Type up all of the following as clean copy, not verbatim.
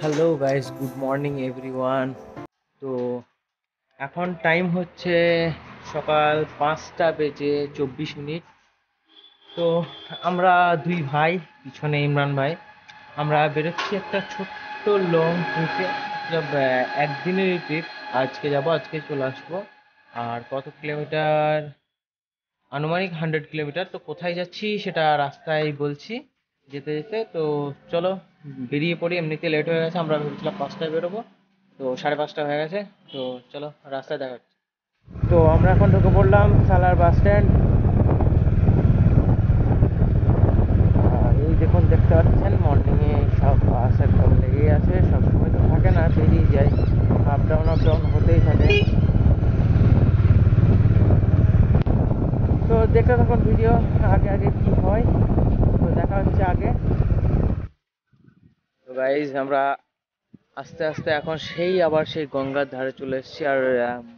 Hello guys, good morning everyone. তো এখন time হচ্ছে সকাল 5টা বেজে 24 মিনিট। তো আমরা দুই ভাই, পিছনে ইমরান ভাই, আমরা বেরোচ্ছি একটা ছোট্ট লং ট্রিপে। একদিনেরই ট্রিপ। আজকে যাব, আজকে চলে আসবো। আর কত কিলোমিটার? আনুমানিক 100 কিলোমিটার। তো কোথায় যাচ্ছি সেটা রাস্তায় বলছি যেতে যেতে। তো চলো বেরিয়ে পড়ি। এমনিতে লেট হয়ে গেছে, আমরা ভেবেছিলাম 5টায় বেরোবো, তো 5:30 হয়ে গেছে। তো চলো রাস্তায় দেখা হচ্ছে। তো আমরা এখন ঢুকে পড়লাম সালার বাস স্ট্যান্ড। আর এই দেখুন, দেখতে পাচ্ছেন মর্নিংয়ে সব বাস একদম লেগেই আছে। সবসময় তো থাকে না, বেরিয়ে যায়, আপ ডাউন হতেই থাকে। তো দেখতে থাকুন ভিডিও, আগে আগে কি হয়। তো দেখা হচ্ছে আগে। তো গাইজ, আমরা আস্তে আস্তে এখন আবার সেই গঙ্গার ধারে চলে এসেছি। আর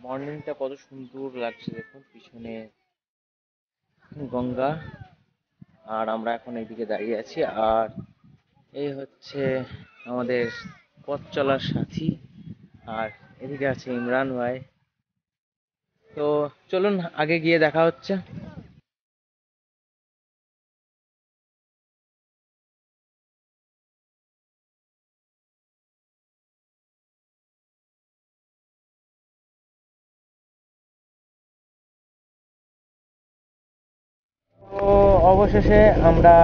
মর্নিংটা কত সুন্দর লাগছে দেখুন, পিছনে গঙ্গা, আর আমরা এখন এইদিকে দাঁড়িয়ে আছি। আর এই হচ্ছে আমাদের পথ চলার সাথী। আর এদিকে আছে ইমরান ভাই। তো চলুন আগে গিয়ে দেখা হচ্ছে। তো অবশেষে আমরা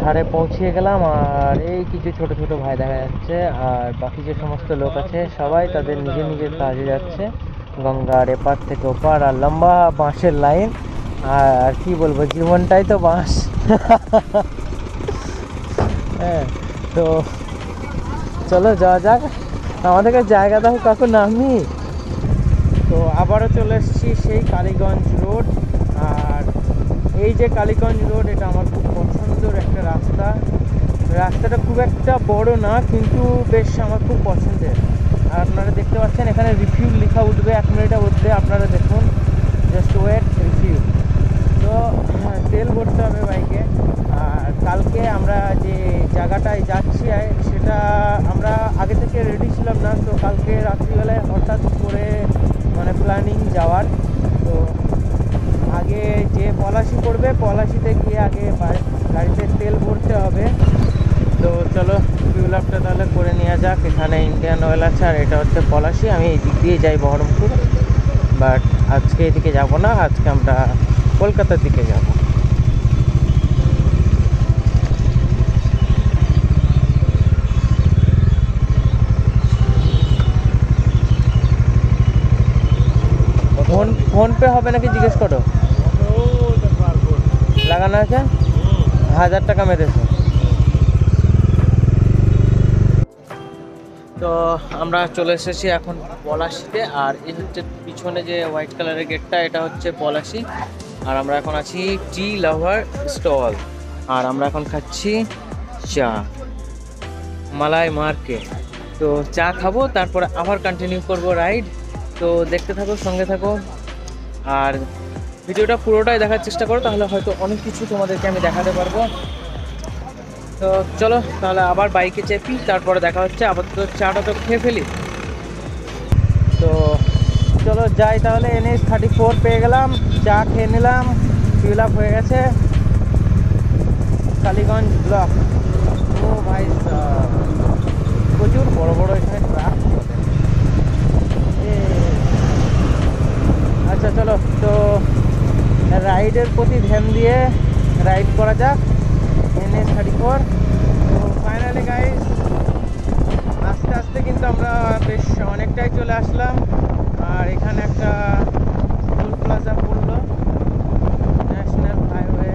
ধারে পৌঁছে গেলাম। আর এই কিছু ছোট ছোট ভাই দেখা যাচ্ছে, আর বাকি যে সমস্ত লোক আছে সবাই তাদের নিজের নিজের কাজে যাচ্ছে। গঙ্গার এপার থেকে ওপার, আর লম্বা বাঁশের লাইন। আর কি বলবো, জীবনটাই তো বাঁশ। হ্যাঁ। তো চলো যাওয়া যাক, আমাদেরকে জায়গা দাও কাকু, নামি। তো আবারও চলে এসেছি সেই কালীগঞ্জ রোড। আর এই যে কালীগঞ্জ রোড, এটা আমার খুব পছন্দের একটা রাস্তা। রাস্তাটা খুব একটা বড় না, কিন্তু বেশ আমার খুব পছন্দের। আর আপনারা দেখতে পাচ্ছেন এখানে রিফিউল লেখা উঠবে 1 মিনিটের মধ্যে, আপনারা দেখুন, জাস্ট ওয়েট, রিফিউল। তো তেল ভরতে হবে বাইকে। আর কালকে আমরা যে জায়গাটায় যাচ্ছি সেটা আমরা আগে থেকে রেডি ছিলাম না। তো কালকে রাত্রিবেলায় হঠাৎ করে মানে প্ল্যানিং যাওয়ার। তো আগে যে পলাশি পড়বে, পলাশিতে গিয়ে আগে গাড়িতে তেল ভরতে হবে। তো চলো ফিউল আপটা তাহলে করে নেওয়া যাক। এখানে ইন্ডিয়ান অয়েল আছে, আর এটা হচ্ছে পলাশি। আমি এই দিক দিয়ে যাই বহরমপুর, বাট আজকে এদিকে যাব না, আজকে আমরা কলকাতার দিকে যাব। ফোন পে হবে নাকি জিজ্ঞেস করো। লাগানো আছে, 1000 টাকা মেরেছে। তো আমরা চলে এসেছি এখন পলাশিতে। আর এই হচ্ছে পিছনে যে হোয়াইট কালারের গেটটা, এটা হচ্ছে পলাশি। আর আমরা এখন আছি টি লাভার স্টল। আর আমরা এখন খাচ্ছি চা, মালাই মার্কেট। তো চা খাবো, তারপরে আবার কন্টিনিউ করব রাইড। তো দেখতে থাকো, সঙ্গে থাকো। আর ভিডিওটা পুরোটাই দেখার চেষ্টা করো, তাহলে হয়তো অনেক কিছু তোমাদেরকে আমি দেখাতে পারবো। তো চলো তাহলে আবার বাইকে চেপি, তারপরে দেখা হচ্ছে। আপাতত চাটা তো খেয়ে ফেলি। তো চলো যাই তাহলে। NH-34 পেয়ে গেলাম, চা খেয়ে নিলাম, ফিল আপ হয়ে গেছে। কালীগঞ্জ ব্লক। ও ভাই, প্রচুর বড় বড় এখানে ট্রাক চলে। আচ্ছা চলো, তো রাইডের প্রতি ধ্যান দিয়ে রাইড করা যাক। NH-34। তো ফাইনালি গাইস, আস্তে আস্তে কিন্তু আমরা বেশ অনেকটাই চলে আসলাম। আর এখানে একটা টোল প্লাজা পড়লো, ন্যাশনাল হাইওয়ে।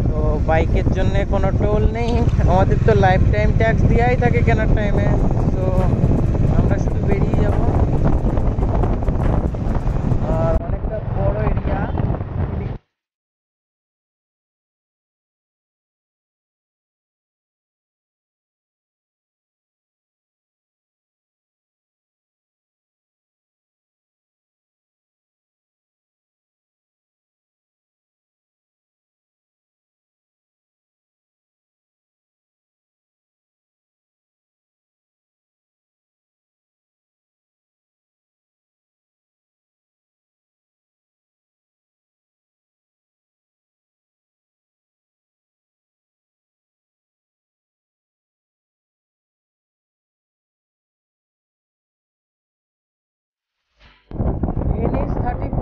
তো বাইকের জন্য কোনো টোল নেই, আমাদের তো লাইফ টাইম ট্যাক্স দেওয়াই থাকে কেনার টাইমে। তো আমরা শুধু বেরিয়ে যাব। আর অনেকটা বড় এরিয়া।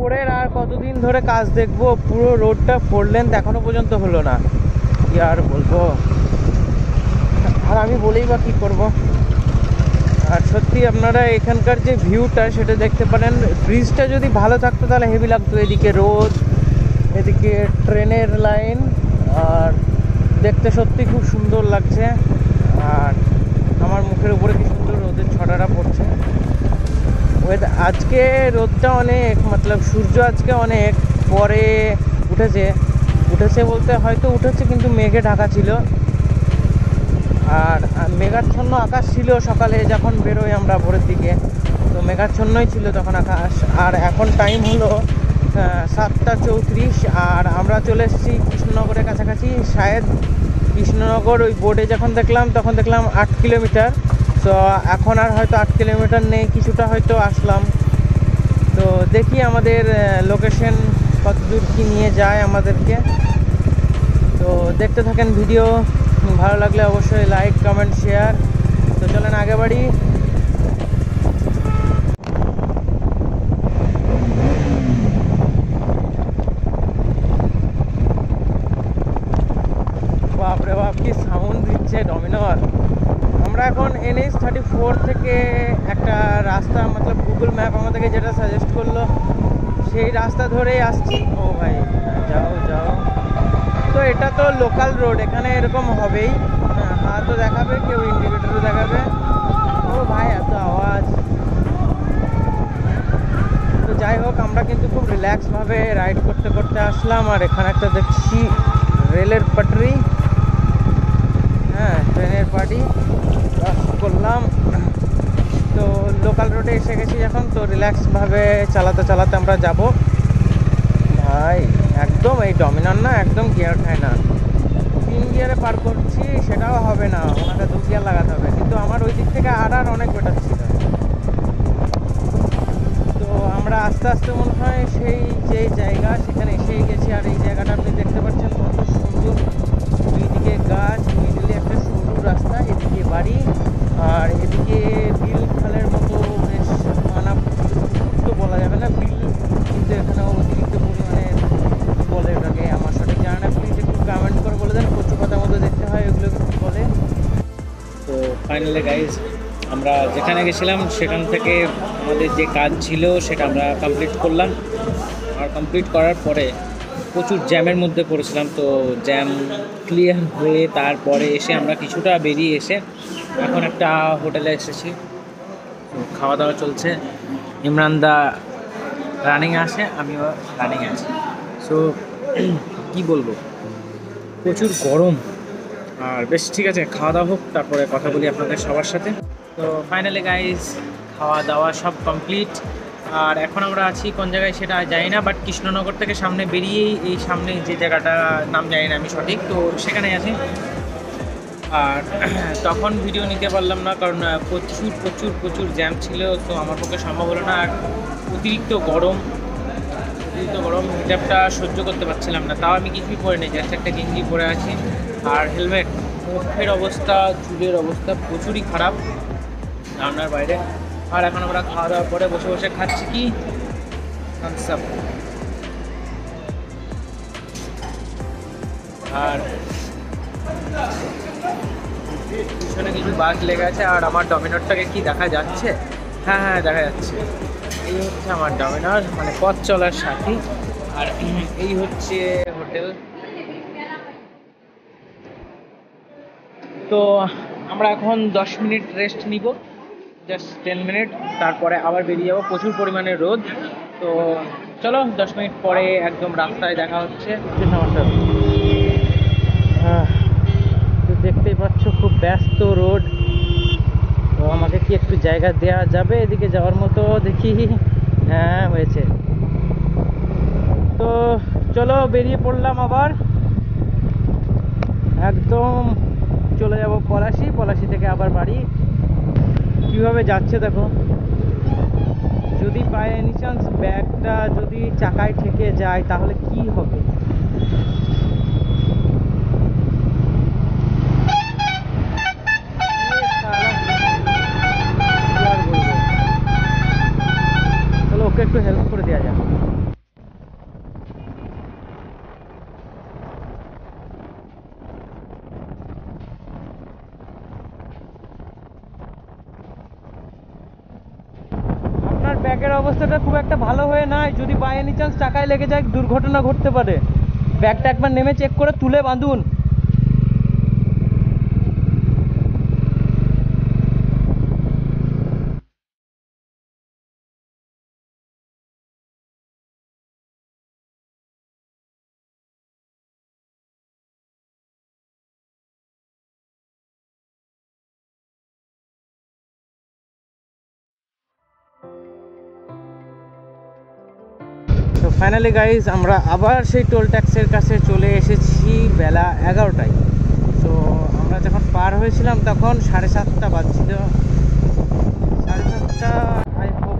ফোরের আর কতদিন ধরে কাজ দেখবো, পুরো রোডটা 4 লেন এখনো পর্যন্ত হলো না, কি আর বলবো। আর আমি বলেই বা কী করবো। আর সত্যি আপনারা এখানকার যে ভিউটা সেটা দেখতে পারেন, ব্রিজটা যদি ভালো থাকতো তাহলে হেভি লাগতো। এদিকে রোদ, এদিকে ট্রেনের লাইন, আর দেখতে সত্যি খুব সুন্দর লাগছে। আর আমার মুখের উপরে কি সুন্দর রোদের ছটাটা পড়ছে। আজকে রোদটা অনেক, মতলব সূর্য আজকে অনেক পরে উঠেছে বলতে হয়তো উঠেছে, কিন্তু মেঘে ঢাকা ছিল। আর মেঘাচ্ছন্ন আকাশ ছিল সকালে যখন বেরোই আমরা ভোরের দিকে, তো মেঘাচ্ছন্নই ছিল তখন আকাশ। আর এখন টাইম হলো 7:34, আর আমরা চলে এসেছি কৃষ্ণনগরের কাছাকাছি। শায়দ কৃষ্ণনগর ওই বোর্ডে যখন দেখলাম তখন দেখলাম 8 কিলোমিটার। তো এখন আর হয়তো 8 কিলোমিটার নেই, কিছুটা হয়তো আসলাম। তো দেখি আমাদের লোকেশন কত দূর কী নিয়ে যায় আমাদেরকে। তো দেখতে থাকেন ভিডিও, ভালো লাগলে অবশ্যই লাইক কমেন্ট শেয়ার। তো চলেন আগে বাড়ি। বাপরে বাপ, কি সাউন্ড দিচ্ছে ডমিনর। আমরা এখন NH-34 থেকে একটা রাস্তা, মতলব গুগল ম্যাপ আমাদেরকে যেটা সাজেস্ট করলো সেই রাস্তা ধরেই আসছি। ও ভাই, যাও যাও। তো এটা তো লোকাল রোড, এখানে এরকম হবেই, হাতও দেখাবে, কেউ ইন্ডিকেটরও দেখাবে। ও ভাই, এত আওয়াজ। তো যাই হোক, আমরা কিন্তু খুব রিল্যাক্সভাবে রাইড করতে করতে আসলাম। আর এখানে একটা দেখছি রেলের পাটরি, হ্যাঁ ট্রেনের পাটি করলাম। তো লোকাল রোডে এসে গেছি এখন, তো রিল্যাক্সভাবে চালাতে চালাতে আমরা যাব। ভাই একদম এই ডমিনার না, একদম গিয়ার খায় না। 3 গিয়ারে পার করছি, সেটাও হবে না, ওনাকে 2 গিয়ার লাগাতে হবে। কিন্তু আমার ওই দিক থেকে আর অনেক বেটার ছিল। তো আমরা আস্তে আস্তে মনে হয় সেই যে জায়গা সেখানে এসেই গেছি। আর এই জায়গাটা আপনি দেখতে পাচ্ছেন কত সুন্দর, দুইদিকে গাছ, মিডিলে একটা সরু রাস্তা, এদিকে বাড়ি, আর এদিকে বিল খালের মতো বেশ মানা, তো বলা যাবে না বিল, কিন্তু এখানে অতিরিক্ত পরিমাণে বলে এটাকে, আমার সঠিক জানা না, প্লিজ একটু কমেন্ট করে বলে দেন। প্রচুর কথা মতো দেখতে হয় এগুলো কি বলে। তো ফাইনালি গাইজ, আমরা যেখানে গেছিলাম সেখান থেকে আমাদের যে কাজ ছিল সেটা আমরা কমপ্লিট করলাম। আর কমপ্লিট করার পরে প্রচুর জ্যামের মধ্যে পড়েছিলাম। তো জ্যাম ক্লিয়ার হয়ে তারপরে এসে আমরা কিছুটা বেরিয়ে এসে এখন একটা হোটেলে এসেছি। খাওয়া দাওয়া চলছে, ইমরান দা রানিং আছে, আমিও রানিং আছি। সো কী বলবো, প্রচুর গরম। আর বেশ, ঠিক আছে, খাওয়া দাওয়া হোক, তারপরে কথা বলি আপনাদের সবার সাথে। তো ফাইনালি গাইজ, খাওয়া দাওয়া সব কমপ্লিট। আর এখন আমরা আছি কোন জায়গায় সেটা জানি না, বাট কৃষ্ণনগর থেকে সামনে বেরিয়েই এই সামনে যে জায়গাটা নাম জানি না আমি সঠিক, তো সেখানে আছি। আর তখন ভিডিও নিতে পারলাম না, কারণ প্রচুর প্রচুর প্রচুর জ্যাম ছিল, তো আমার পক্ষে সম্ভব হলো না। আর অতিরিক্ত গরম, হিটারটা সহ্য করতে পারছিলাম না। তাও আমি কিছুই পরে নিই, জাস্ট একটা গেঞ্জি পরে আছি আর হেলমেট। মুখের অবস্থা, চুলের অবস্থা প্রচুরই খারাপ ধারণার বাইরে। আর এখন আমরা খাওয়া দাওয়ার পরে বসে বসে খাচ্ছি কি থামস আপ। আর পিছনে কিছু বাস লেগে আছে। আর আমার ডমিনরটাকে কি দেখা যাচ্ছে? হ্যাঁ হ্যাঁ, দেখা যাচ্ছে। এই হচ্ছে আমার ডমিনর, মানে পথ চলার সাথী। আর এই হচ্ছে হোটেল। তো আমরা এখন 10 মিনিট রেস্ট নিব, জাস্ট 10 মিনিট, তারপরে আবার বেরিয়ে যাবো। প্রচুর পরিমাণে রোদ। তো চলো 10 মিনিট পরে একদম রাস্তায় দেখা হচ্ছে। তো দেখতেই পাচ্ছ খুব ব্যস্ত রোড। তো আমাকে কি একটু জায়গা দেওয়া যাবে এদিকে যাওয়ার মতো? দেখি, হ্যাঁ হয়েছে। তো চলো বেরিয়ে পড়লাম আবার, একদম চলে যাব পলাশি থেকে আবার বাড়ি। কিভাবে যাচ্ছে দেখো। যদি বাই এনি চান্স ব্যাগটা যদি চাকায় ঠেকে যায় তাহলে কি হবে? চলো ওকে একটু হেল্প করে দেওয়া যাক। ব্যাগের অবস্থাটা খুব একটা ভালো হয়ে নাই, যদি বাই এনি চান্স টাকায় লেগে যায় দুর্ঘটনা ঘটতে পারে। ব্যাগটা একবার নেমে চেক করে তুলে বাঁধুন। তো ফাইনালি গাইজ আমরা আবার সেই টোল ট্যাক্সের কাছে চলে এসেছি বেলা 11টায়। তো আমরা যখন পার হয়েছিলাম তখন 7:30 বাজছিল, 7:30 আই হোপ।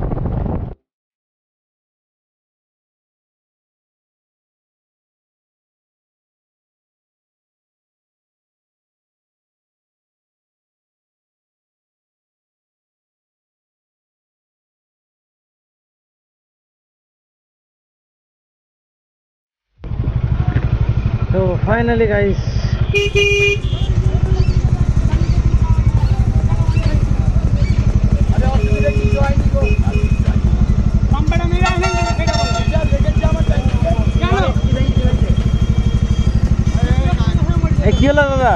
তো ফাইনালি গাইজ কি হলো দাদা?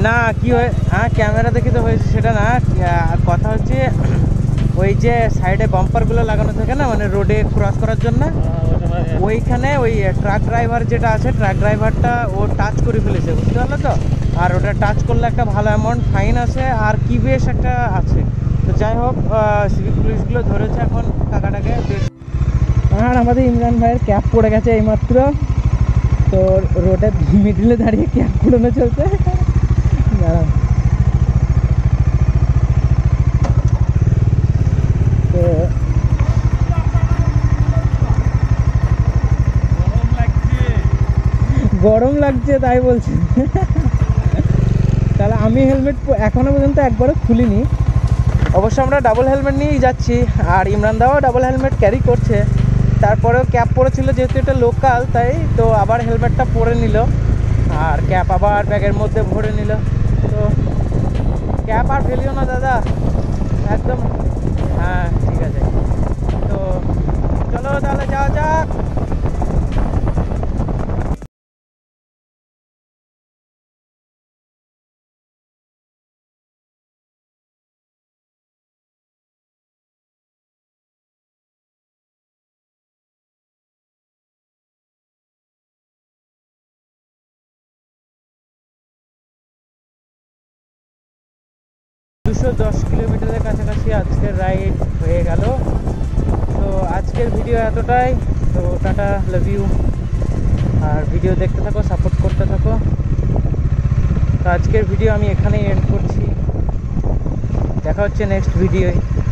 না কি হয়, হ্যাঁ ক্যামেরা দেখে তো হয়েছে সেটা না, কথা হচ্ছে ওই যে সাইডে বাম্পারগুলো লাগানো থাকে না, মানে রোডে ক্রস করার জন্য, ওইখানে ওই ট্রাক ড্রাইভার যেটা আছে, ট্রাক ড্রাইভারটা ও টাচ করে ফেলেছে, বুঝতে পারলো তো। আর ওটা টাচ করলে একটা ভালো অ্যামাউন্ট ফাইন আছে, আর কি বেশ একটা আছে। তো যাই হোক, সিভিক পুলিশগুলো ধরেছে এখন টাকাটাকে। আর আমাদের ইমরান ভাইয়ের ক্যাপ পড়ে গেছে এইমাত্র, তো রোডের মিডিলে দাঁড়িয়ে ক্যাপ পুড়ানো চলছে। তো গরম লাগছে তাই বলছি। তাহলে আমি হেলমেট এখনো পর্যন্ত একবারও খুলিনি। অবশ্য আমরা ডাবল হেলমেট নিয়েই যাচ্ছি, আর ইমরান দাও ডাবল হেলমেট ক্যারি করছে। তারপরেও ক্যাপ পরেছিল, যেহেতু এটা লোকাল তাই তো আবার হেলমেটটা পরে নিল, আর ক্যাপ আবার ব্যাগের মধ্যে ভরে নিল। তো ক্যাপ আর ফেলিও না দাদা, একদম। হ্যাঁ ঠিক আছে, তো চলো তাহলে যাওয়া যাক। দুশো 10 কিলোমিটারের কাছাকাছি আজকের রাইড হয়ে গেল। তো আজকের ভিডিও এতটাই। তো টাটা, লাভ ইউ। আর ভিডিও দেখতে থাকো, সাপোর্ট করতে থাকো। তো আজকের ভিডিও আমি এখানেই এন্ড করছি, দেখা হচ্ছে নেক্সট ভিডিওয়।